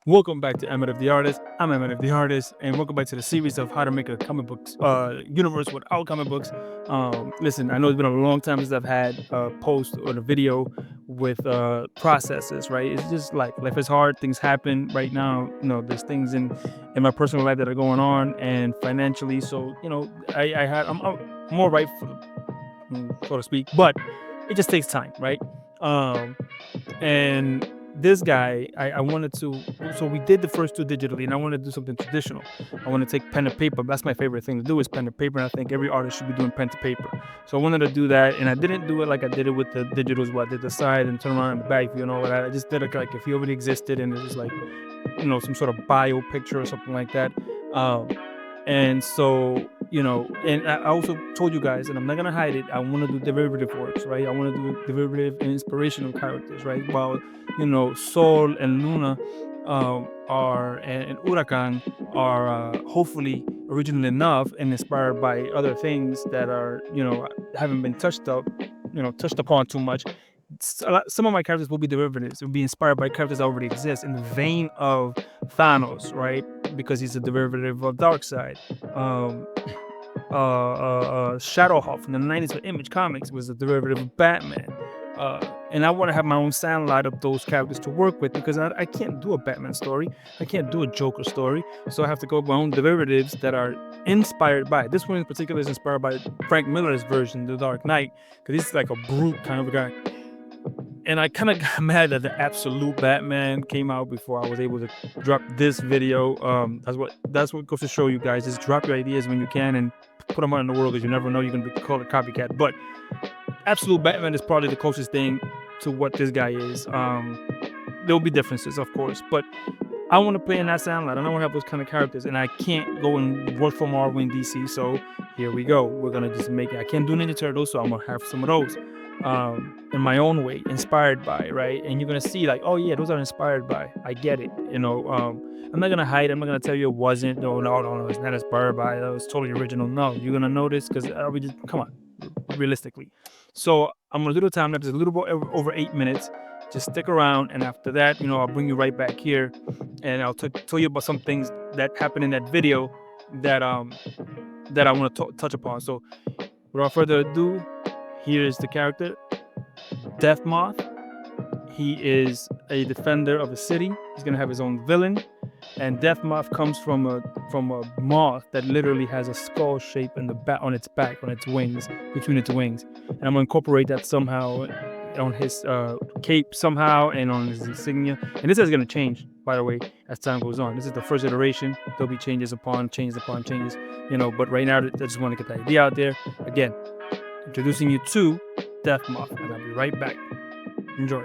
Welcome back to Emmett of the Artist. I'm Emmett of the Artist, and welcome back to the series of how to make a comic books universe without comic books. Listen, I know it's been a long time since I've had a post or a video with processes. Right? It's just life is hard. Things happen right now. There's things in my personal life that are going on, and financially. So I'm more right for so to speak, but it just takes time, right? Um, and this guy, I wanted to, so we did the first two digitally, and I wanted to do something traditional. I want to take pen and paper. That's my favorite thing to do is pen and paper. And I think every artist should be doing pen to paper. So I wanted to do that, and I didn't do it like I did it with the digitals, what I did the side and turn around and the back, I just did it like if he already existed and it was like, some sort of bio picture or something like that. Um, and so, and I also told you guys, and I'm not gonna hide it, I want to do derivative works, right? I want to do derivative and inspirational characters, right? While Sol and Luna and Huracan are hopefully original enough and inspired by other things that are, haven't been touched upon too much. Some of my characters will be derivatives. Will be inspired by characters that already exist in the vein of Thanos, right? Because he's a derivative of Darkseid. Um, Shadowhawk from the 90s with Image Comics was a derivative of Batman. And I want to have my own soundlight of those characters to work with because I can't do a Batman story. I can't do a Joker story. So I have to go with my own derivatives that are inspired by. This one in particular is inspired by Frank Miller's version, The Dark Knight, because he's like a brute kind of a guy. And I kind of got mad that the absolute Batman came out before I was able to drop this video. That's what goes to show you guys. Just drop your ideas when you can and put them out in the world because you never know you're gonna be called a copycat. But absolute Batman is probably the closest thing to what this guy is. There will be differences, of course, but I want to play in that soundlight. I don't want to have those kind of characters, and I can't go and work for Marvel and DC. So here we go. We're gonna just make it. I can't do Ninja Turtles, so I'm gonna have some of those in my own way, inspired by, right? And you're gonna see like, oh yeah, those are inspired by. I get it. I'm not gonna hide. I'm not gonna tell you it wasn't. No, it's not inspired by. That was totally original. No, you're gonna notice because we just come on, realistically. So I'm gonna do the time lapse. It's a little bit over 8 minutes. Just stick around, and after that, I'll bring you right back here, and I'll tell you about some things that happened in that video that that I want to touch upon. So, without further ado, here is the character Death Moth. He is a defender of a city. He's gonna have his own villain, and Death Moth comes from a moth that literally has a skull shape in the back on its back, on its wings, between its wings. And I'm gonna incorporate that somehow on his cape somehow and on his insignia. And this is gonna change, by the way, as time goes on. This is the first iteration. There'll be changes upon changes upon changes, But right now, I just want to get the idea out there. Again, introducing you to Death Moth, and I'll be right back. Enjoy.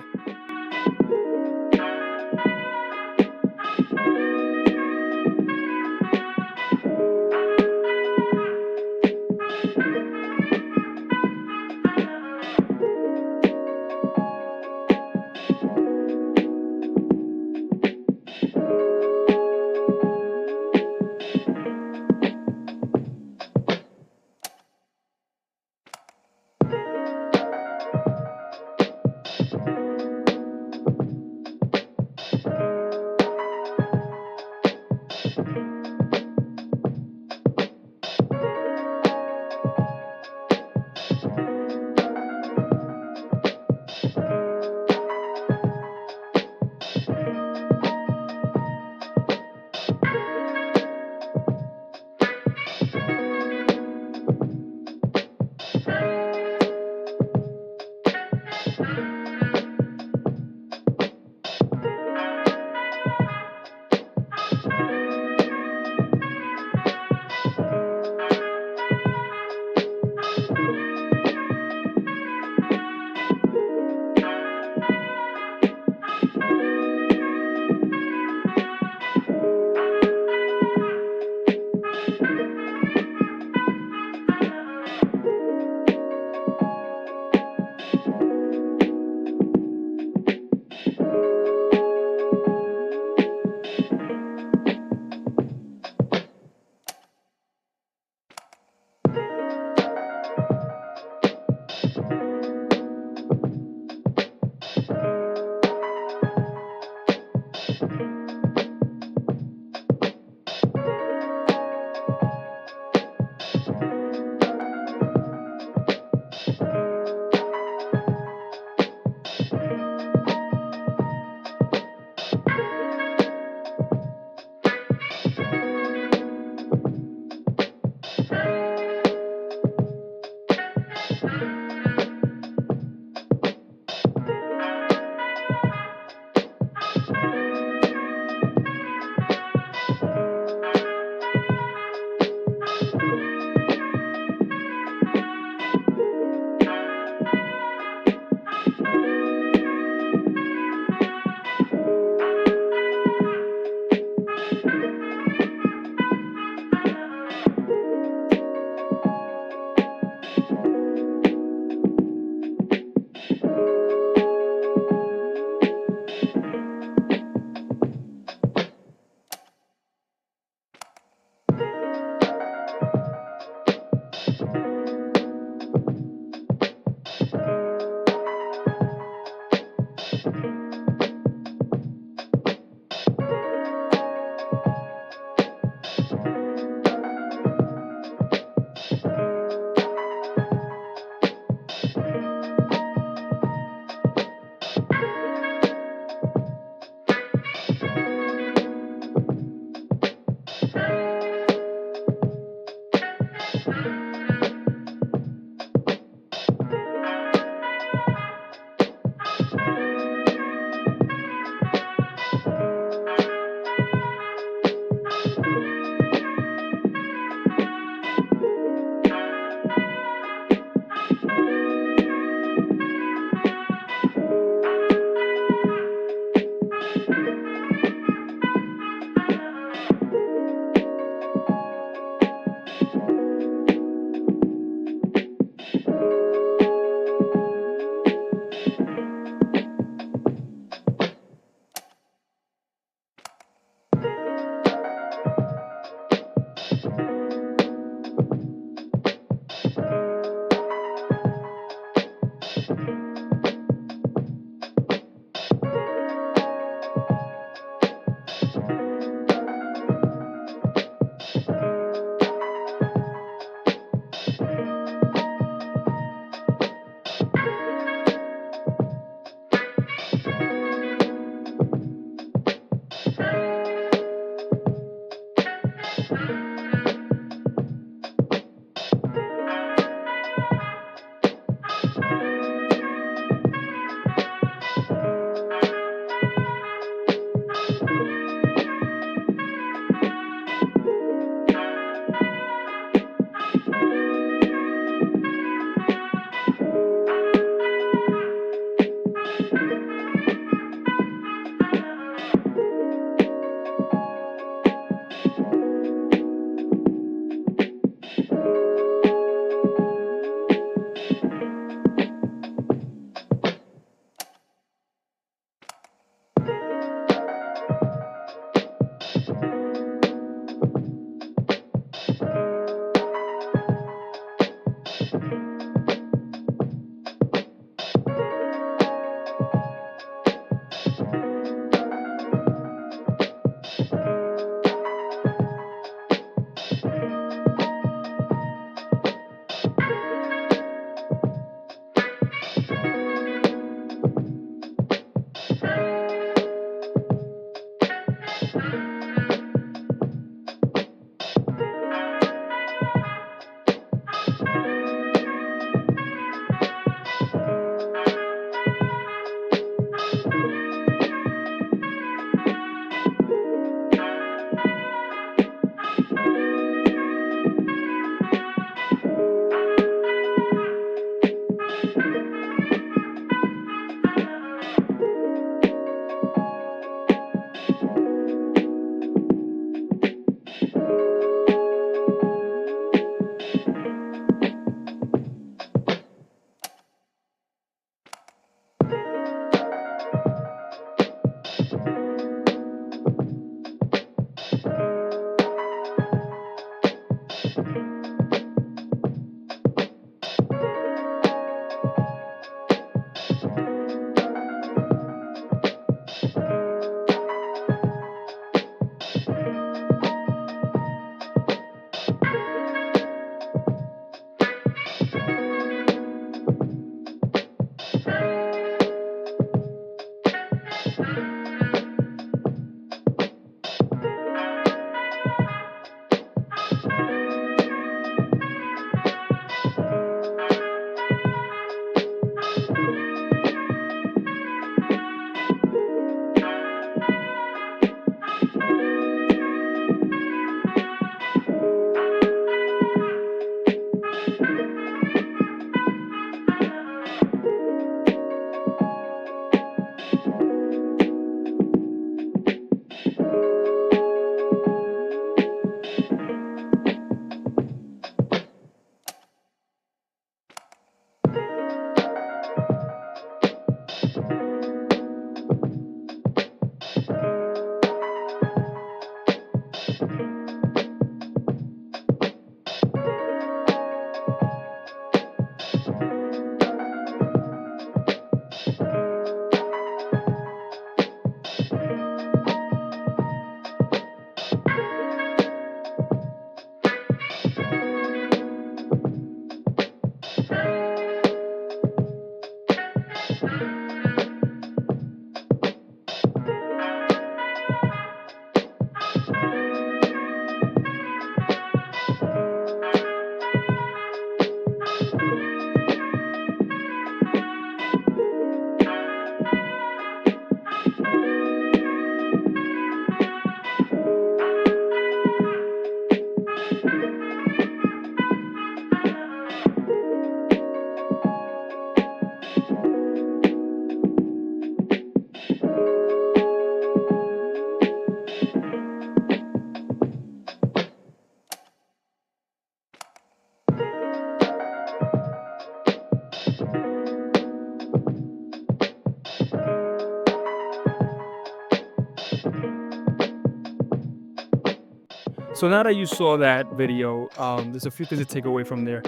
So now that you saw that video, there's a few things to take away from there.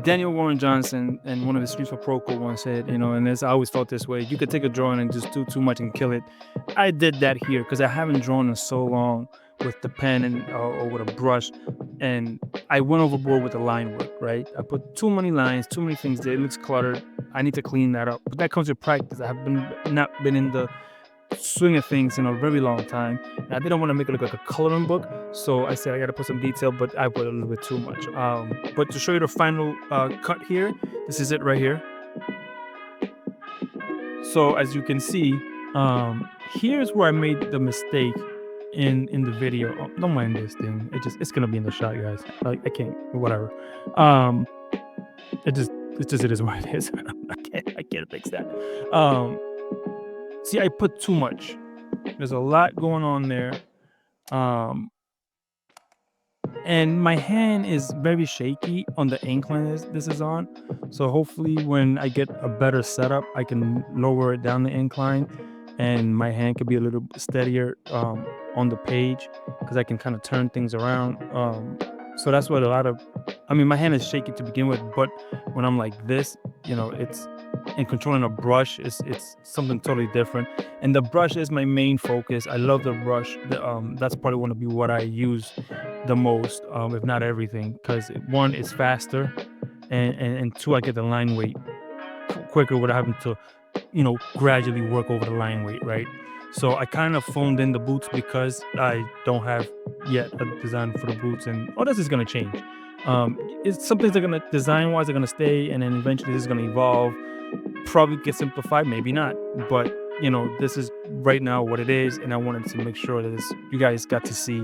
Daniel Warren Johnson and one of the Streets for Proco once said, and this I always felt this way. You could take a drawing and just do too much and kill it. I did that here because I haven't drawn in so long with the pen and or with a brush, and I went overboard with the line work. Right, I put too many lines, too many things there. It looks cluttered. I need to clean that up. But that comes with practice. I have not been in the swing of things in a very long time. And I didn't want to make it look like a coloring book, so I said I got to put some detail, but I put a little bit too much. But to show you the final cut here, this is it right here. So as you can see, here's where I made the mistake in the video. Oh, don't mind this thing. It's gonna be in the shot, guys. I can't. Whatever. Um, it is what it is. I can't fix that. Um, See, I put too much. There's a lot going on there. Um, and my hand is very shaky on the incline this is on. So hopefully when I get a better setup, I can lower it down the incline and my hand could be a little bit steadier on the page because I can kind of turn things around. So that's what a lot of, I mean, my hand is shaky to begin with, but when I'm like this, it's and controlling a brush it's something totally different. And the brush is my main focus. I love the brush. That's probably going to be what I use the most, if not everything, because one, it's faster, and two, I get the line weight quicker without having to, gradually work over the line weight, right? So I kind of phoned in the boots because I don't have yet a design for the boots, and all this is gonna change. It's some things are gonna design wise are gonna stay, and then eventually this is gonna evolve. Probably get simplified, maybe not, but this is right now what it is, and I wanted to make sure that you guys got to see,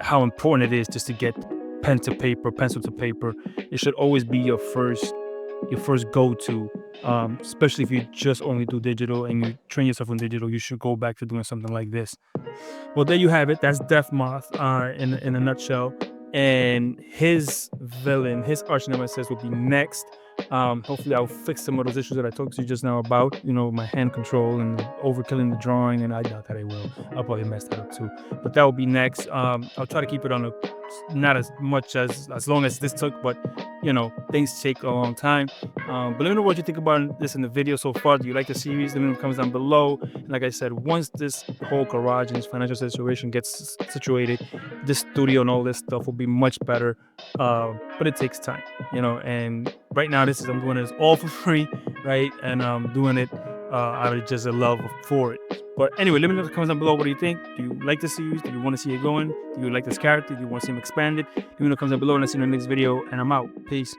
how important it is just to get pen to paper, pencil to paper. It should always be your first go-to, especially if you just only do digital and you train yourself on digital. You should go back to doing something like this. Well, there you have it. That's Death Moth, in a nutshell. And his villain, his arch nemesis, will be next. Hopefully, I'll fix some of those issues that I talked to you just now about. My hand control and overkilling the drawing, and I doubt that I will. I'll probably mess that up too. But that will be next. I'll try to keep it on a not as much as long as this took, but things take a long time. But let me know what you think about this in the video so far. Do you like the series? Let me know in the comments down below. And like I said, once this whole garage and this financial situation gets situated, this studio and all this stuff will be much better. But it takes time, and right now I'm doing this all for free, right? And I'm doing it out of just a love for it. But anyway, let me know in the comments down below. What do you think? Do you like the series? Do you want to see it going? Do you like this character? Do you want to see him expanded? Let me know in the comments down below, and I'll see you in the next video. And I'm out. Peace.